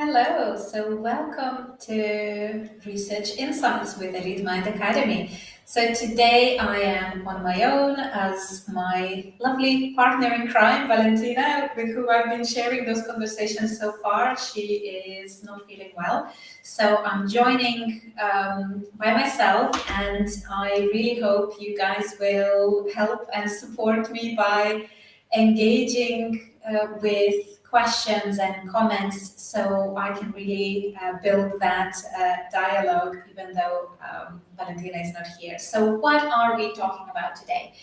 Hello, so welcome to Research Insights with Elite Mind Academy. So today I am on my own as my lovely partner in crime, Valentina, with who I've been sharing those conversations so far. She is not feeling well, so I'm joining by myself, and I really hope you guys will help and support me by engaging with questions and comments so I can really build that dialogue even though Valentina is not here. So what are we talking about today?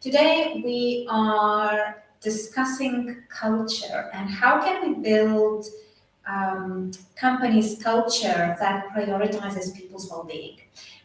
Today we are discussing culture and how can we build companies' culture that prioritizes people's well-being.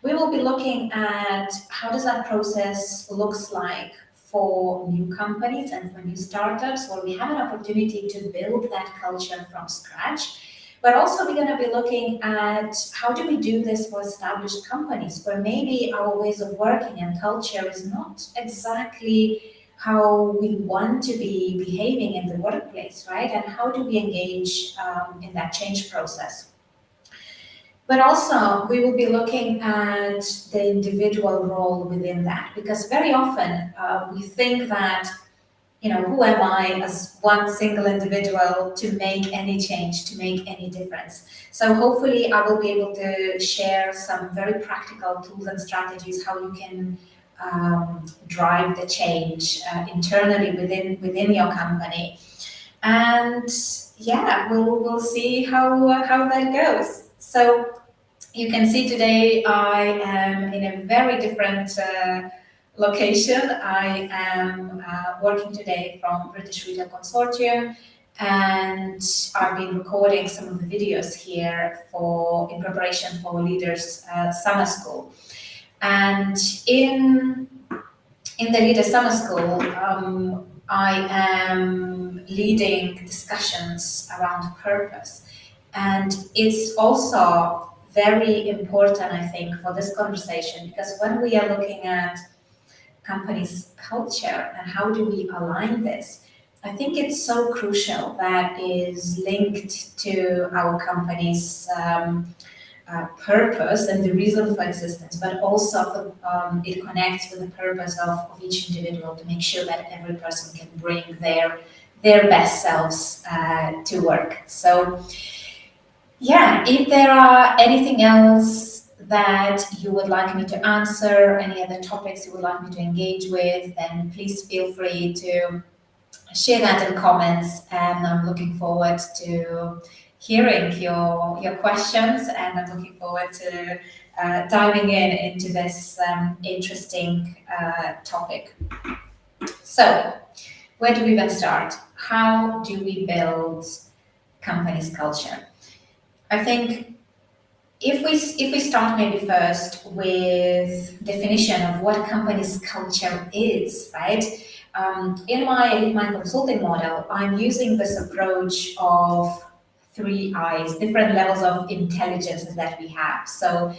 We will be looking at how does that process looks like for new companies and for new startups where we have an opportunity to build that culture from scratch. But also we're going to be looking at how do we do this for established companies where maybe our ways of working and culture is not exactly how we want to be behaving in the workplace, right? And how do we engage in that change process? But also, we will be looking at the individual role within that, because very often we think that, who am I as one single individual to make any change, to make any difference? So hopefully, I will be able to share some very practical tools and strategies how you can drive the change internally within your company. And yeah, we'll see how that goes. So you can see today I am in a very different location. I am working today from British Retail Consortium, and I've been recording some of the videos here in preparation for Leaders Summer School. And in the Leaders Summer School, I am leading discussions around purpose, and it's also very important, I think, for this conversation, because when we are looking at companies' culture and how do we align this, I think it's so crucial that is linked to our company's purpose and the reason for existence, but also it connects with the purpose of each individual to make sure that every person can bring their best selves to work. So yeah, if there are anything else that you would like me to answer, any other topics you would like me to engage with, then please feel free to share that in comments. And I'm looking forward to hearing your questions, and I'm looking forward to diving into this interesting topic. So, where do we even start? How do we build company's culture? I think if we start maybe first with definition of what a company's culture is, right? In my consulting model, I'm using this approach of three I's, different levels of intelligences that we have. So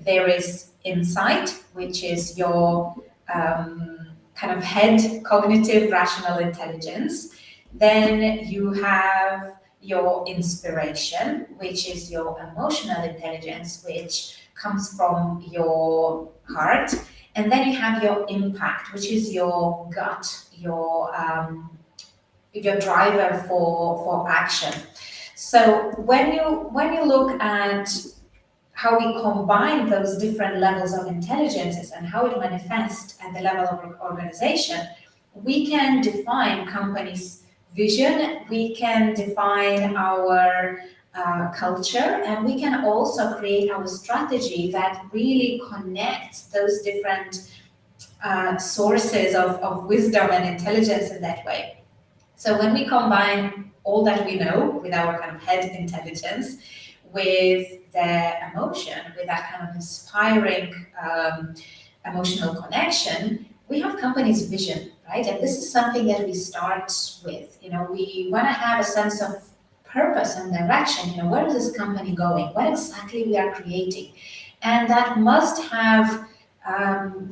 there is insight, which is your kind of head cognitive rational intelligence. Then you have your inspiration, which is your emotional intelligence, which comes from your heart. And then you have your impact, which is your gut, your driver for action. So when you look at how we combine those different levels of intelligences and how it manifests at the level of organization, we can define companies' vision, we can define our culture, and we can also create our strategy that really connects those different sources of wisdom and intelligence in that way. So when we combine all that we know with our kind of head intelligence, with the emotion, with that kind of inspiring emotional connection, we have company's vision, right? And this is something that we start with. We want to have a sense of purpose and direction. Where is this company going? What exactly we are creating? And that must have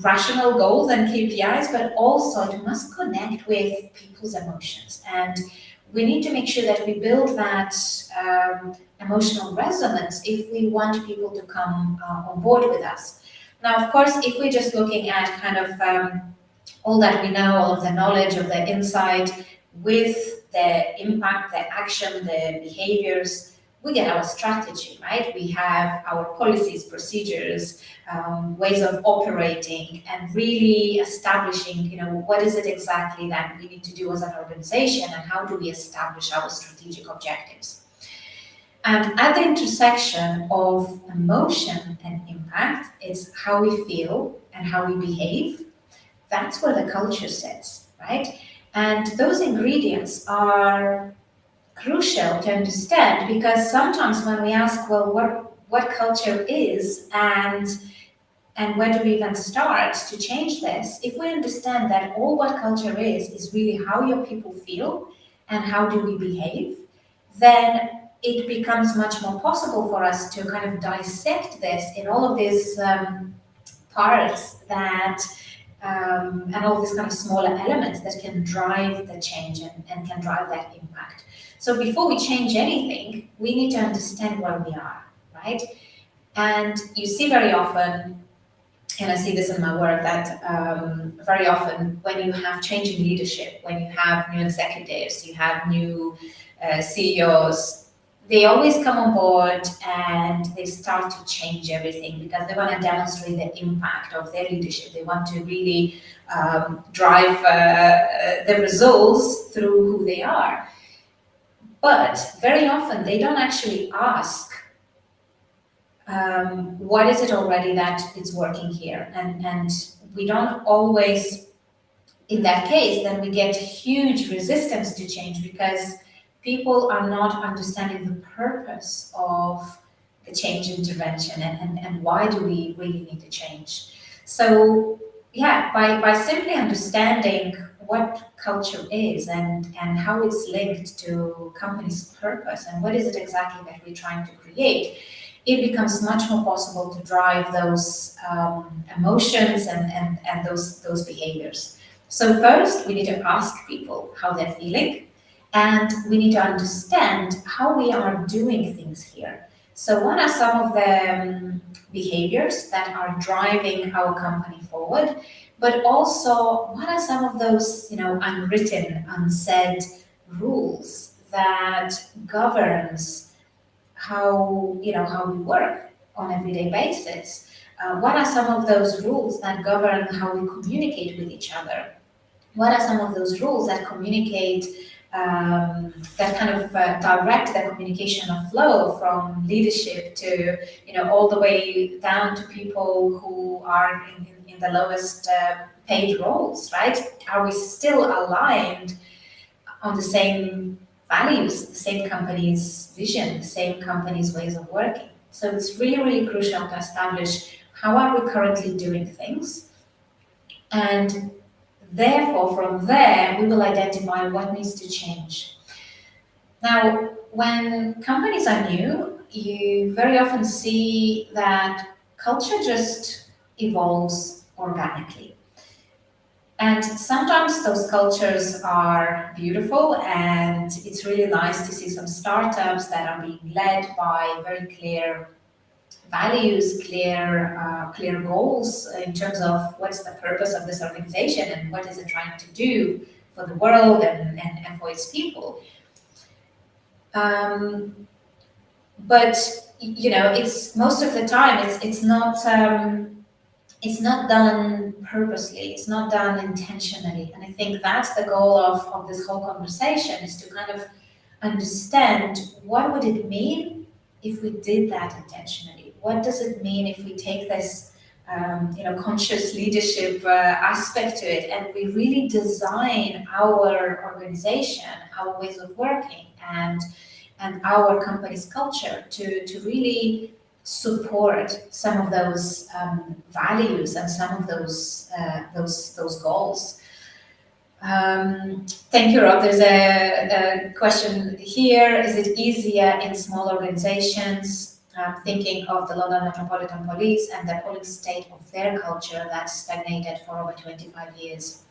rational goals and KPIs, but also it must connect with people's emotions. And we need to make sure that we build that emotional resonance if we want people to come on board with us. Now, of course, if we're just looking at kind of all that we know, all of the knowledge of the insight with the impact, the action, the behaviors, we get our strategy, right? We have our policies, procedures, ways of operating, and really establishing, what is it exactly that we need to do as an organization, and how do we establish our strategic objectives. And at the intersection of emotion and impact, it's how we feel and how we behave. That's where the culture sits, right? And those ingredients are crucial to understand, because sometimes when we ask, well, what culture is, and where do we even start to change this, if we understand that all what culture is really how your people feel and how do we behave, then it becomes much more possible for us to kind of dissect this in all of these parts that and all these kind of smaller elements that can drive the change and can drive that impact. So before we change anything, we need to understand where we are, right? And you see very often, and I see this in my work, that very often when you have change in leadership, when you have new executives, you have new CEOs, they always come on board and they start to change everything because they want to demonstrate the impact of their leadership. They want to really drive the results through who they are. But very often they don't actually ask what is it already that is working here, and we don't always, in that case, then we get huge resistance to change because people are not understanding the purpose of the change intervention and why do we really need to change. So yeah, by simply understanding what culture is and how it's linked to company's purpose and what is it exactly that we're trying to create, it becomes much more possible to drive those emotions and those behaviors. So first, we need to ask people how they're feeling, and we need to understand how we are doing things here. So what are some of the behaviors that are driving our company forward, but also what are some of those, unwritten, unsaid rules that governs how we work on an everyday basis. What are some of those rules that govern how we communicate with each other? What are some of those rules that communicate, that kind of direct the communication of flow from leadership to, all the way down to people who are in the lowest paid roles, right? Are we still aligned on the same values, the same company's vision, the same company's ways of working? So it's really, really crucial to establish how are we currently doing things, and therefore from there we will identify what needs to change. Now, when companies are new, you very often see that culture just evolves organically. And sometimes those cultures are beautiful, and it's really nice to see some startups that are being led by very clear values, clear goals in terms of what's the purpose of this organization and what is it trying to do for the world and for its people. But it's most of the time it's not done purposely, it's not done intentionally. And I think that's the goal of this whole conversation, is to kind of understand what would it mean if we did that intentionally. What does it mean if we take this conscious leadership aspect to it, and we really design our organization, our ways of working, and our company's culture to really support some of those values and some of those goals. Thank you, Rob. There's a question here. Is it easier in small organizations? Thinking of the London Metropolitan Police and the appalling state of their culture that's stagnated for over 25 years.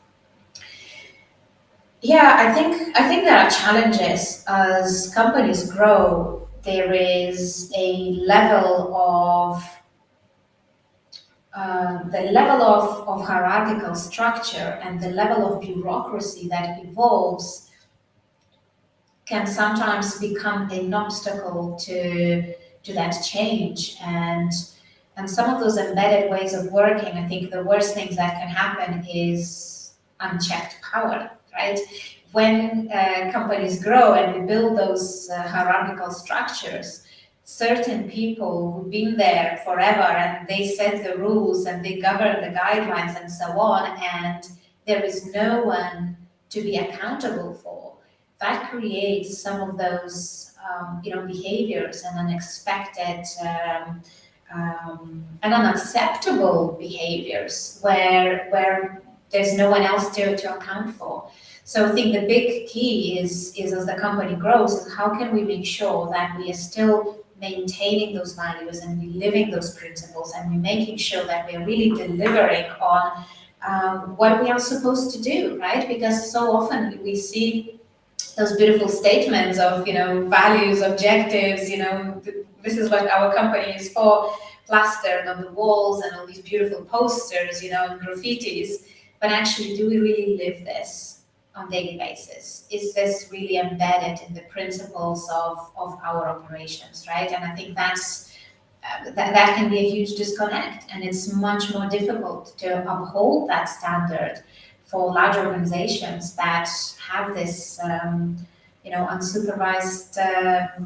Yeah, I think there are challenges as companies grow. There is a level of the level of hierarchical structure and the level of bureaucracy that evolves can sometimes become an obstacle to that change, and some of those embedded ways of working. I think the worst things that can happen is unchecked power, right? When companies grow and we build those hierarchical structures, certain people who've been there forever and they set the rules and they govern the guidelines and so on, and there is no one to be accountable for, that creates some of those behaviors and unexpected and unacceptable behaviors where there's no one else to account for. So I think the big key is as the company grows, is how can we make sure that we are still maintaining those values and we living those principles and we're making sure that we are really delivering on what we are supposed to do, right? Because so often we see those beautiful statements of values, objectives, this is what our company is for, plastered on the walls and all these beautiful posters, and graffitis. But actually, do we really live this on daily basis? Is this really embedded in the principles of our operations, right? And I think that can be a huge disconnect, and it's much more difficult to uphold that standard for large organizations that have this unsupervised,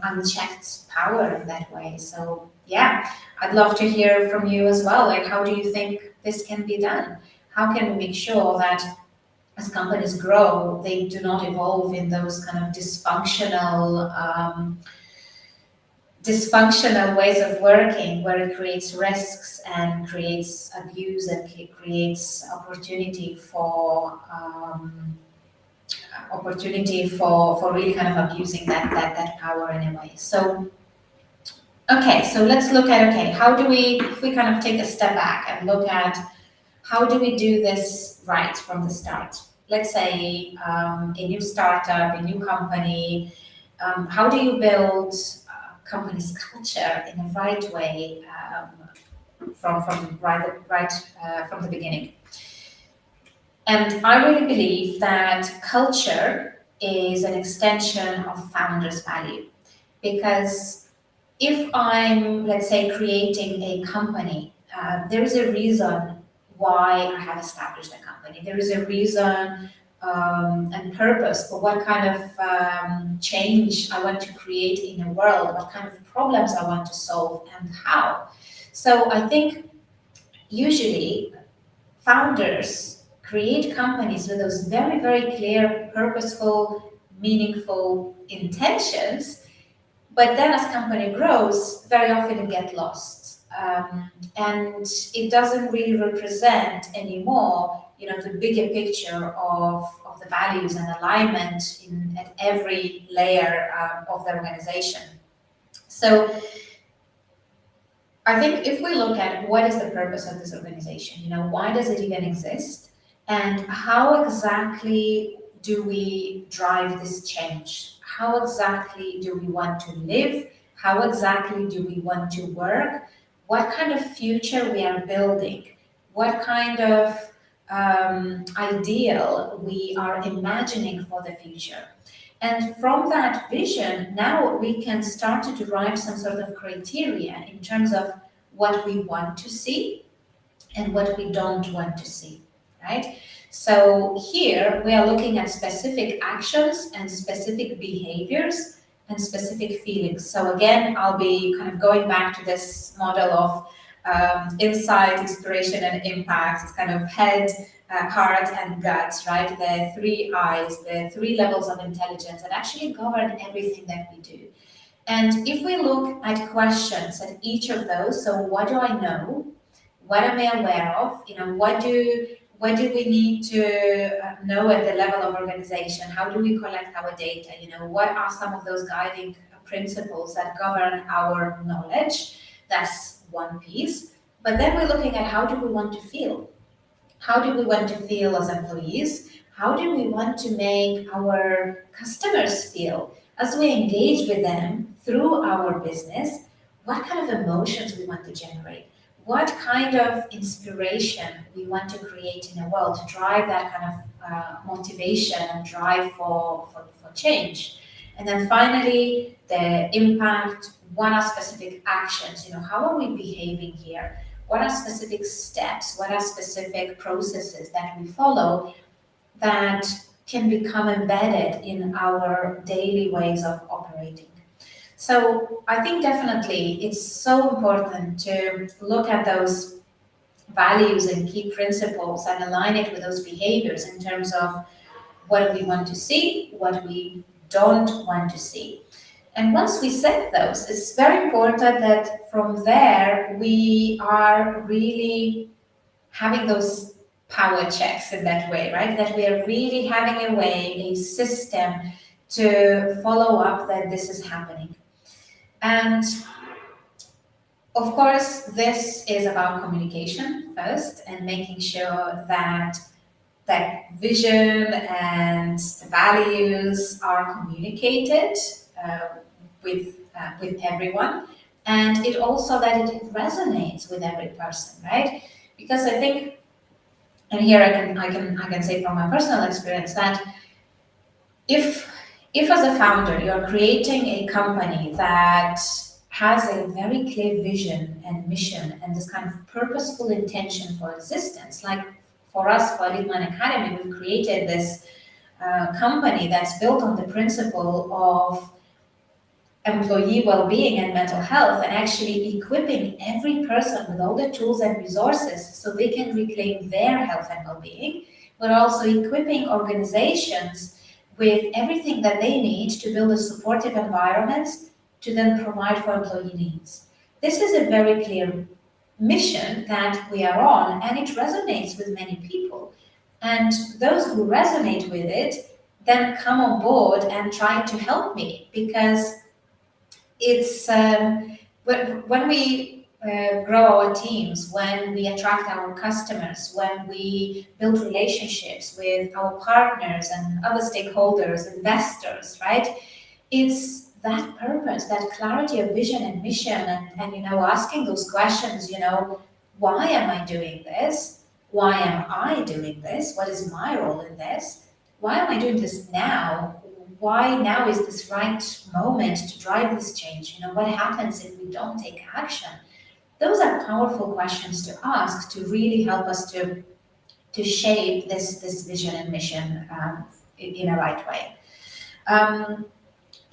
unchecked power in that way. So yeah, I'd love to hear from you as well. Like, how do you think this can be done? How can we make sure that as companies grow, they do not evolve in those kind of dysfunctional ways of working where it creates risks and creates abuse and creates opportunity for really kind of abusing that power in a way. So okay, so let's look at, okay, how do we, if we kind of take a step back and look at how do we do this right from the start? Let's say a new startup, a new company. How do you build company's culture in the right way from the beginning? And I really believe that culture is an extension of founders' value, because if I'm, let's say, creating a company, there is a reason why I have established a company. There is a reason and purpose for what kind of change I want to create in a world, what kind of problems I want to solve, and how. So I think usually founders create companies with those very, very clear, purposeful, meaningful intentions, but then as company grows, very often it gets lost. And it doesn't really represent anymore, the bigger picture of the values and alignment at every layer of the organization. So I think if we look at what is the purpose of this organization, why does it even exist? And how exactly do we drive this change? How exactly do we want to live? How exactly do we want to work? What kind of future we are building? What kind of ideal we are imagining for the future? And from that vision, now we can start to derive some sort of criteria in terms of what we want to see and what we don't want to see, right? So here we are looking at specific actions and specific behaviors and specific feelings. So again, I'll be kind of going back to this model of insight, inspiration, and impact. It's kind of head, heart, and gut, right? The three eyes, the three levels of intelligence that actually govern everything that we do. And if we look at questions at each of those, so what do I know? What am I aware of? What do we need to know at the level of organization? How do we collect our data? What are some of those guiding principles that govern our knowledge? That's one piece. But then we're looking at how do we want to feel? How do we want to feel as employees? How do we want to make our customers feel as we engage with them through our business? What kind of emotions we want to generate? What kind of inspiration we want to create in the world to drive that kind of motivation and drive for change? And then finally, the impact. What are specific actions? How are we behaving here? What are specific steps? What are specific processes that we follow that can become embedded in our daily ways of operating? So I think definitely it's so important to look at those values and key principles and align it with those behaviors in terms of what we want to see, what we don't want to see. And once we set those, it's very important that from there we are really having those power checks in that way, right? That we are really having a way, a system to follow up that this is happening. And of course, this is about communication first and making sure that that vision and the values are communicated with everyone, and it also that it resonates with every person, right? Because I think, and here I can say from my personal experience that if as a founder you're creating a company that has a very clear vision and mission and this kind of purposeful intention for existence, like for us, for Evelina Academy, we've created this company that's built on the principle of employee well-being and mental health, and actually equipping every person with all the tools and resources so they can reclaim their health and well-being, but also equipping organizations with everything that they need to build a supportive environment to then provide for employee needs. This is a very clear mission that we are on, and it resonates with many people. And those who resonate with it then come on board and try to help me, because it's when we grow our teams, when we attract our customers, when we build relationships with our partners and other stakeholders, investors, right? It's that purpose, that clarity of vision and mission, and asking those questions, why am I doing this? Why am I doing this? What is my role in this? Why am I doing this now? Why now is this right moment to drive this change? What happens if we don't take action? Those are powerful questions to ask to really help us to shape this vision and mission in a right way.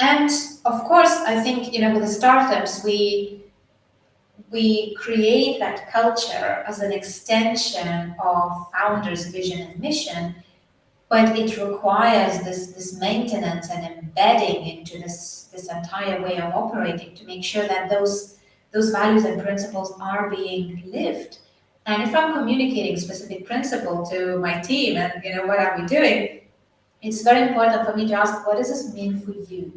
And of course, I think with the startups, we create that culture as an extension of founders' vision and mission, but it requires this maintenance and embedding into this entire way of operating to make sure that those values and principles are being lived. And if I'm communicating specific principle to my team and what are we doing, it's very important for me to ask, what does this mean for you,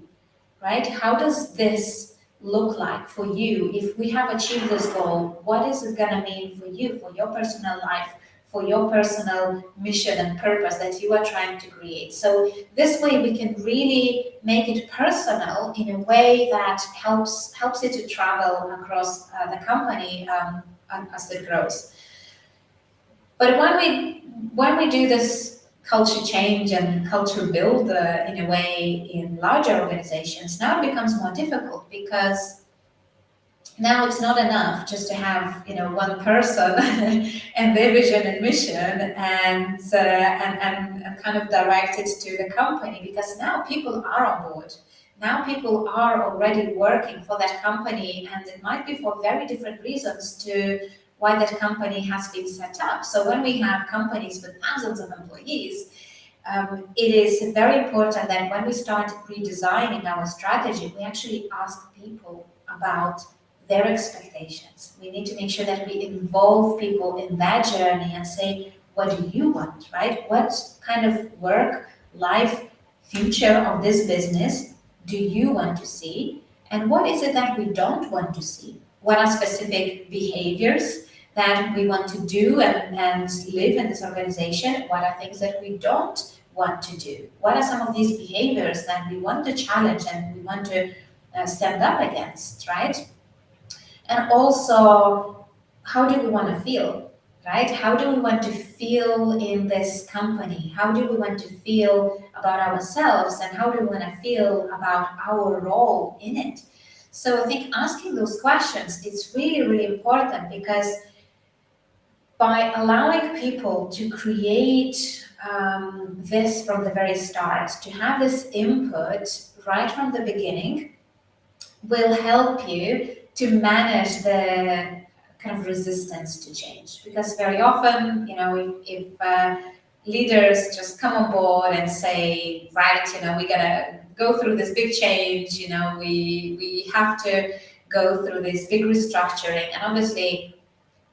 right? How does this look like for you? If we have achieved this goal, what is it gonna mean for you, for your personal life, for your personal mission and purpose that you are trying to create? So this way we can really make it personal in a way that helps it to travel across the company as it grows. But when we do this culture change and culture build in a way in larger organizations, now it becomes more difficult, because now it's not enough just to have one person and their vision and mission and kind of direct it to the company, because now people are on board. Now people are already working for that company, and it might be for very different reasons to why that company has been set up. So when we have companies with thousands of employees, it is very important that when we start redesigning our strategy, we actually ask people about their expectations. We need to make sure that we involve people in that journey and say, what do you want, right? What kind of work, life, future of this business do you want to see? And what is it that we don't want to see? What are specific behaviors that we want to do and live in this organization? What are things that we don't want to do? What are some of these behaviors that we want to challenge and we want to stand up against, right? And also, how do we want to feel, right? How do we want to feel in this company? How do we want to feel about ourselves? And how do we want to feel about our role in it? So I think asking those questions is really, really important, because by allowing people to create this from the very start, to have this input right from the beginning, will help you to manage the kind of resistance to change. Because very often, if leaders just come on board and say, right, we gotta go through this big change, we have to go through this big restructuring, and obviously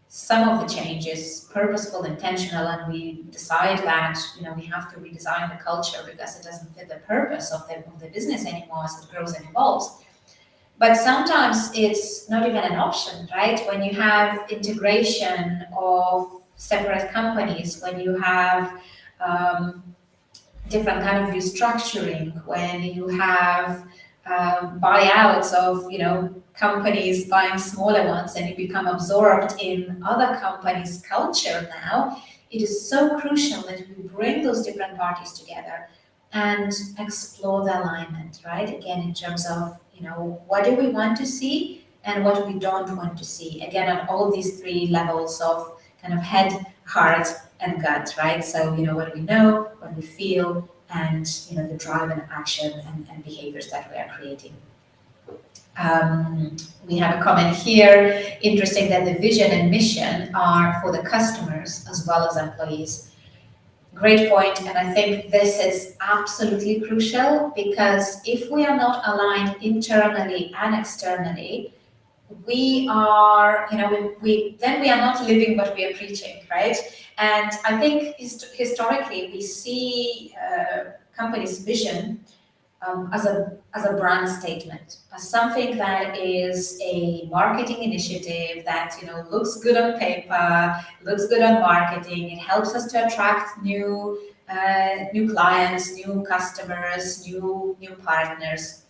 some of the change is purposeful, intentional, and we decide that we have to redesign the culture because it doesn't fit the purpose of the business anymore as it grows and evolves. But sometimes it's not even an option, right? When you have integration of separate companies, when you have different kind of restructuring, when you have buyouts of companies buying smaller ones, and you become absorbed in other companies' culture now, it is so crucial that we bring those different parties together and explore the alignment, right? Again, in terms of what do we want to see and what we don't want to see. Again, on all of these three levels of kind of head, heart, and gut, right? So what we know, what we feel, and the drive and action and behaviors that we are creating. We have a comment here, interesting that the vision and mission are for the customers as well as employees. Great point, and I think this is absolutely crucial, because if we are not aligned internally and externally, we are, then we are not living what we are preaching, right? And I think historically we see companies' vision as a brand statement, as something that is a marketing initiative that looks good on paper, looks good on marketing. It helps us to attract new clients, new customers, new partners.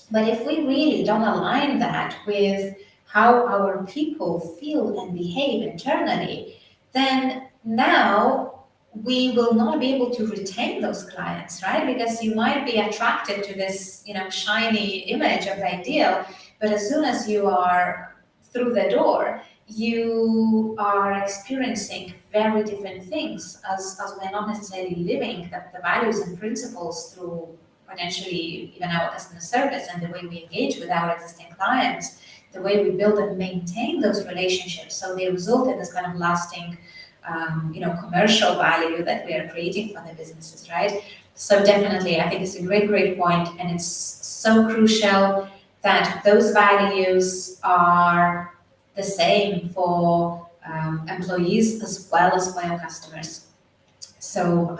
But if we really don't align that with how our people feel and behave internally, then now we will not be able to retain those clients, right? Because you might be attracted to this, shiny image of the ideal, but as soon as you are through the door, you are experiencing very different things, as we're not necessarily living the values and principles through potentially even our customer service and the way we engage with our existing clients, the way we build and maintain those relationships, so they result in this kind of lasting commercial value that we are creating for the businesses, right? So definitely, I think it's a great point, and it's so crucial that those values are the same for employees as well as for our customers. So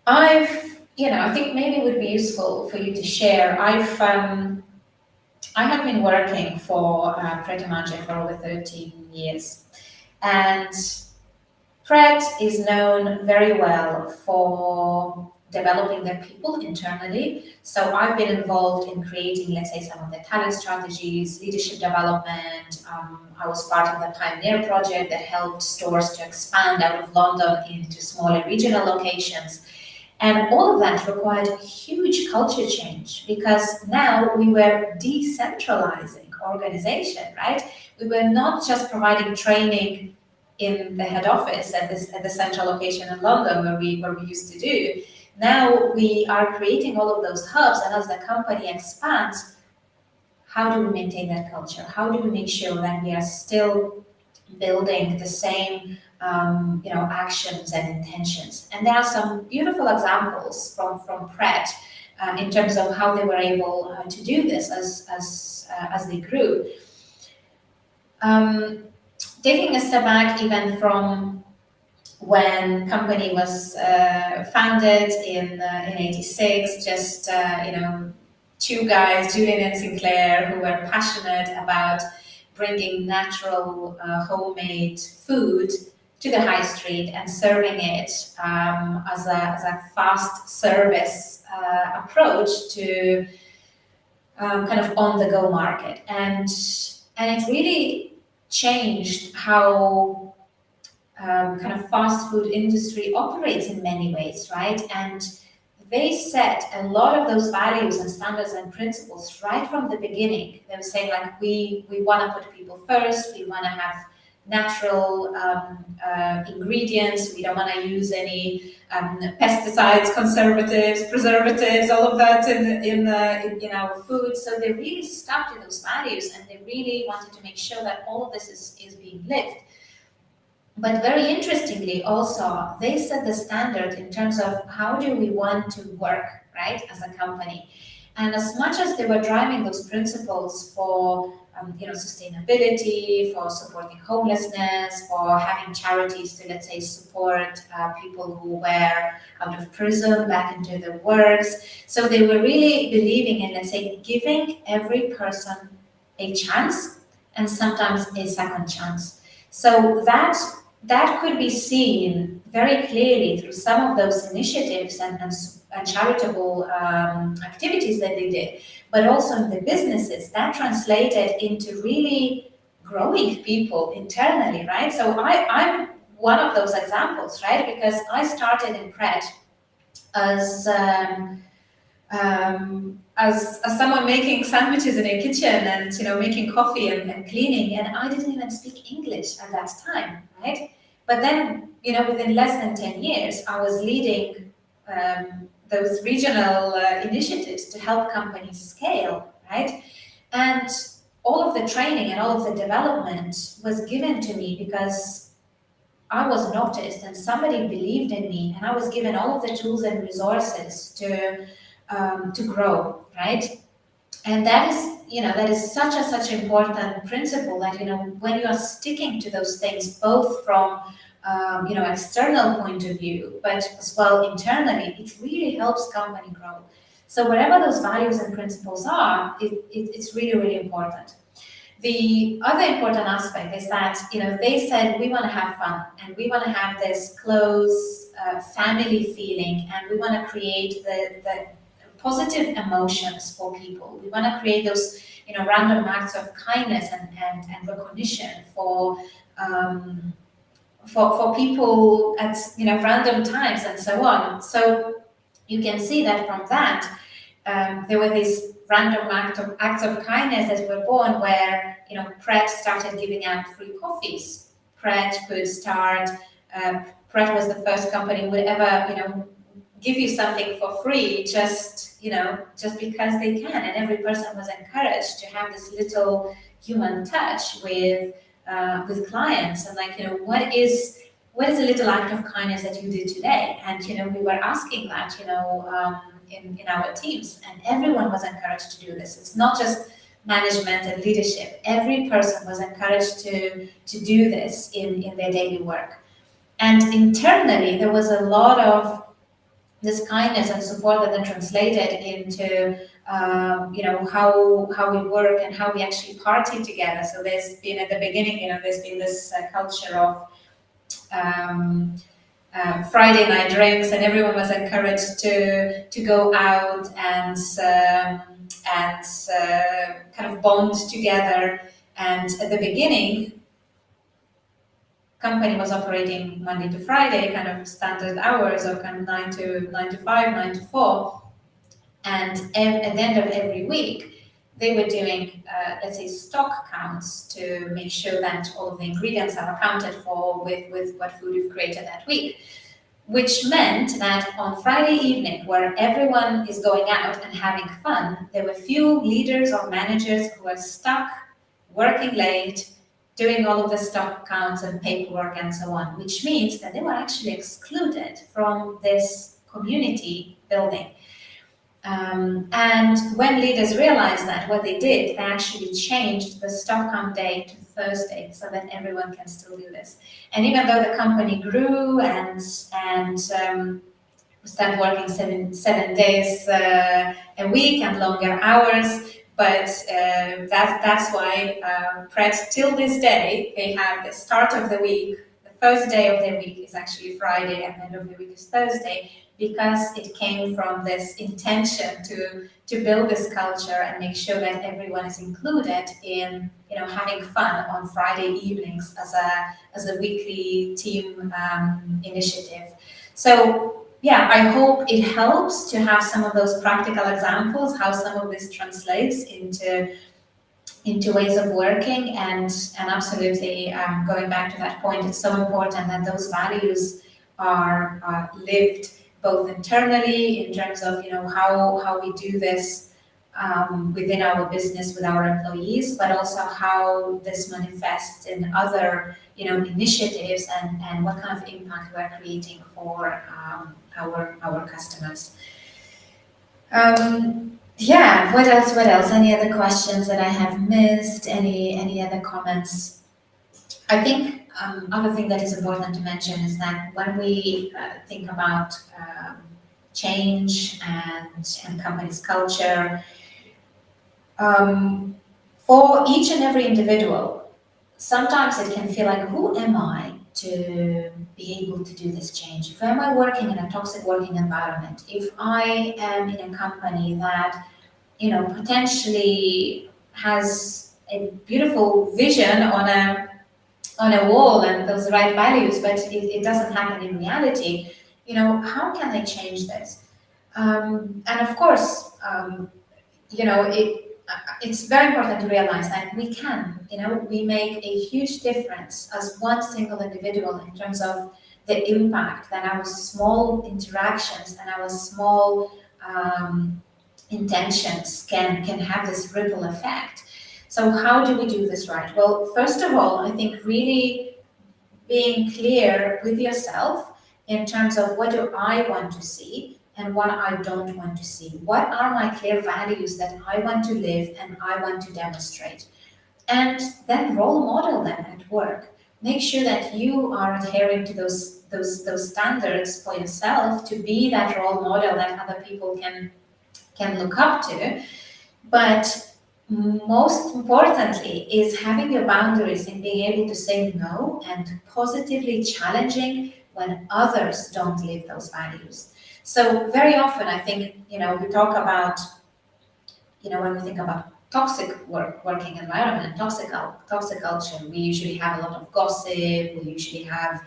I think maybe it would be useful for you to share. I have been working for Pret a Manger for over 13 years, and Pret is known very well for developing their people internally. So I've been involved in creating, let's say, some of the talent strategies, leadership development. I was part of the Pioneer project that helped stores to expand out of London into smaller regional locations. And all of that required a huge culture change, because now we were decentralizing organization, right? We were not just providing training in the head office at the central location in London where we used to do. Now we are creating all of those hubs, and as the company expands, how do we maintain that culture? How do we make sure that we are still building the same actions and intentions? And there are some beautiful examples from Pret in terms of how they were able to do this as they grew. Taking a step back, even from when company was founded in '86, just two guys, Julian and Sinclair, who were passionate about bringing natural homemade food to the high street and serving it as a fast service approach to kind of on-the-go market, and it really changed how kind of fast food industry operates in many ways, right? And they set a lot of those values and standards and principles right from the beginning. They were saying like, we want to put people first, we want to have natural ingredients, we don't want to use any pesticides, conservatives, preservatives, all of that in our food. So they really stuck to those values, and they really wanted to make sure that all of this is being lived. But very interestingly, also, they set the standard in terms of how do we want to work, right, as a company. And as much as they were driving those principles for, sustainability, for supporting homelessness, for having charities to, let's say, support people who were out of prison back into the works. So they were really believing in, let's say, giving every person a chance, and sometimes a second chance. So that could be seen very clearly through some of those initiatives and charitable activities that they did, but also in the businesses. That translated into really growing people internally, right? So I'm one of those examples, right? Because I started in Pret as someone making sandwiches in a kitchen and making coffee and cleaning, and I didn't even speak English at that time, right? But then within less than 10 years I was leading those regional initiatives to help companies scale, right? And all of the training and all of the development was given to me because I was noticed and somebody believed in me, and I was given all of the tools and resources to grow, right? And that is such an important principle that when you are sticking to those things, both from external point of view, but as well internally, it really helps company grow. So whatever those values and principles are, it's really, really important. The other important aspect is that they said we want to have fun, and we want to have this close family feeling, and we want to create the positive emotions for people. We want to create those random acts of kindness and recognition for people at random times and so on. So you can see that from that there were these random acts of kindness that were born, where Pret started giving out free coffees. Pret could start. Pret was the first company who would ever give you something for free just because they can, and every person was encouraged to have this little human touch with clients, and what is a little act of kindness that you did today? And we were asking that in our teams, and everyone was encouraged to do this. It's not just management and leadership. Every person was encouraged to do this in their daily work. And internally there was a lot of this kindness and support that then translated into how we work and how we actually party together. So there's been at the beginning, there's been this culture of Friday night drinks, and everyone was encouraged to go out and kind of bond together. And at the beginning, company was operating Monday to Friday, kind of standard hours of kind of 9 to 5, 9 to 4. And at the end of every week, they were doing, let's say, stock counts to make sure that all of the ingredients are accounted for with what food you've created that week. Which meant that on Friday evening, where everyone is going out and having fun, there were few leaders or managers who were stuck, working late, doing all of the stock counts and paperwork and so on, which means that they were actually excluded from this community building. And when leaders realized that, what they did, they actually changed the stock count day to Thursday so that everyone can still do this. And even though the company grew and started working seven days a week and longer hours, But that's why Pret, till this day, they have the start of the week. The first day of their week is actually Friday, and the end of the week is Thursday, because it came from this intention to build this culture and make sure that everyone is included in having fun on Friday evenings as a weekly team initiative. So yeah, I hope it helps to have some of those practical examples, how some of this translates into ways of working, and absolutely going back to that point, it's so important that those values are lived both internally in terms of how we do this within our business with our employees, but also how this manifests in other initiatives and what kind of impact we're creating for our customers. Yeah, what else? What else? Any other questions that I have missed? Any other comments? I think other thing that is important to mention is that when we think about change and company's culture, for each and every individual, sometimes it can feel like, who am I to be able to do this change? If am I working in a toxic working environment, if I am in a company that potentially has a beautiful vision on a wall and those right values, but it doesn't happen in reality, how can I change this? And of course, it's very important to realize that we can, we make a huge difference as one single individual in terms of the impact that our small interactions and our small intentions can have this ripple effect. So how do we do this right? Well, first of all, I think really being clear with yourself in terms of what do I want to see and what I don't want to see. What are my clear values that I want to live and I want to demonstrate? And then role model them at work. Make sure that you are adhering to those standards for yourself to be that role model that other people can look up to. But most importantly is having your boundaries and being able to say no and positively challenging when others don't live those values. So very often I think, we talk about, when we think about toxic working environment and toxic culture, we usually have a lot of gossip, we usually have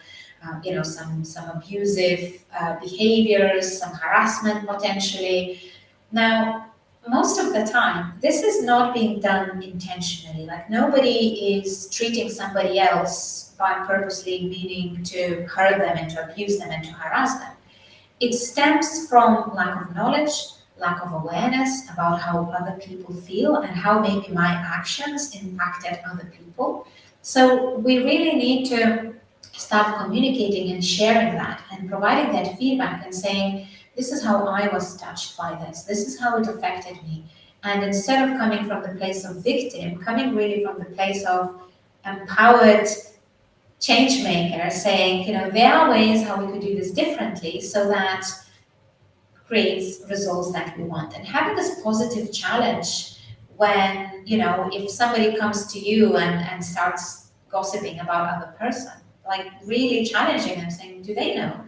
some abusive behaviors, some harassment potentially. Now, most of the time, this is not being done intentionally. Like nobody is treating somebody else by purposely meaning to hurt them and to abuse them and to harass them. It stems from lack of knowledge, lack of awareness about how other people feel and how maybe my actions impacted other people. So we really need to start communicating and sharing that and providing that feedback and saying, this is how I was touched by this. This is how it affected me. And instead of coming from the place of victim, coming really from the place of empowered change maker, saying, there are ways how we could do this differently so that creates results that we want. And having this positive challenge when, if somebody comes to you and starts gossiping about other person, like really challenging them, saying, do they know?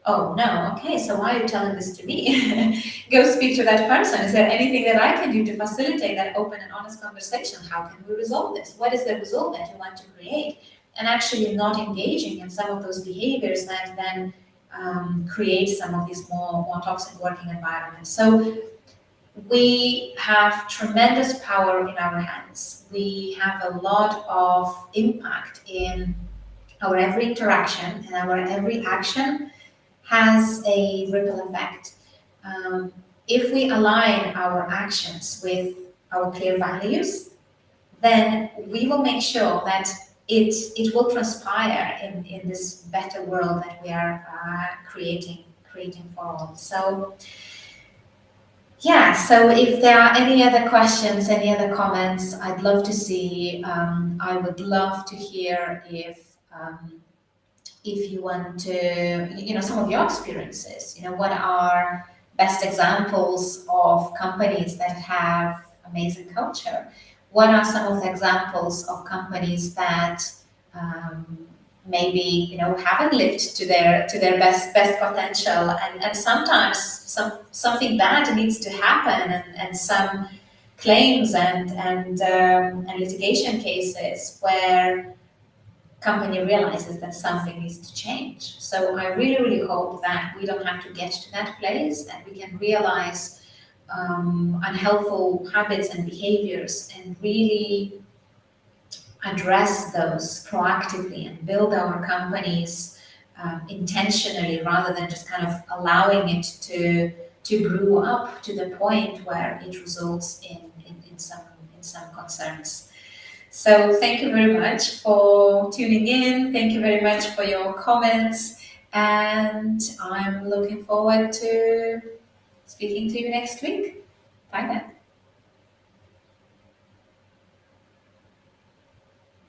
Oh, no, okay, so why are you telling this to me? Go speak to that person. Is there anything that I can do to facilitate that open and honest conversation? How can we resolve this? What is the result that you want to create? And actually not engaging in some of those behaviors that then create some of these more toxic working environments. So we have tremendous power in our hands. We have a lot of impact in our every interaction and our every action has a ripple effect. If we align our actions with our clear values, then we will make sure that it will transpire in this better world that we are creating for all. So yeah, so if there are any other questions, any other comments, I'd love to see. I would love to hear if you want to, some of your experiences, what are best examples of companies that have amazing culture. What are some of the examples of companies that maybe haven't lived to their best potential, and sometimes something bad needs to happen, and some claims and litigation cases where company realizes that something needs to change. So I really hope that we don't have to get to that place, that we can realize unhelpful habits and behaviors and really address those proactively and build our companies intentionally, rather than just kind of allowing it to brew up to the point where it results in some concerns. So thank you very much for tuning in. Thank you very much for your comments. And I'm looking forward to speaking to you next week. Bye then.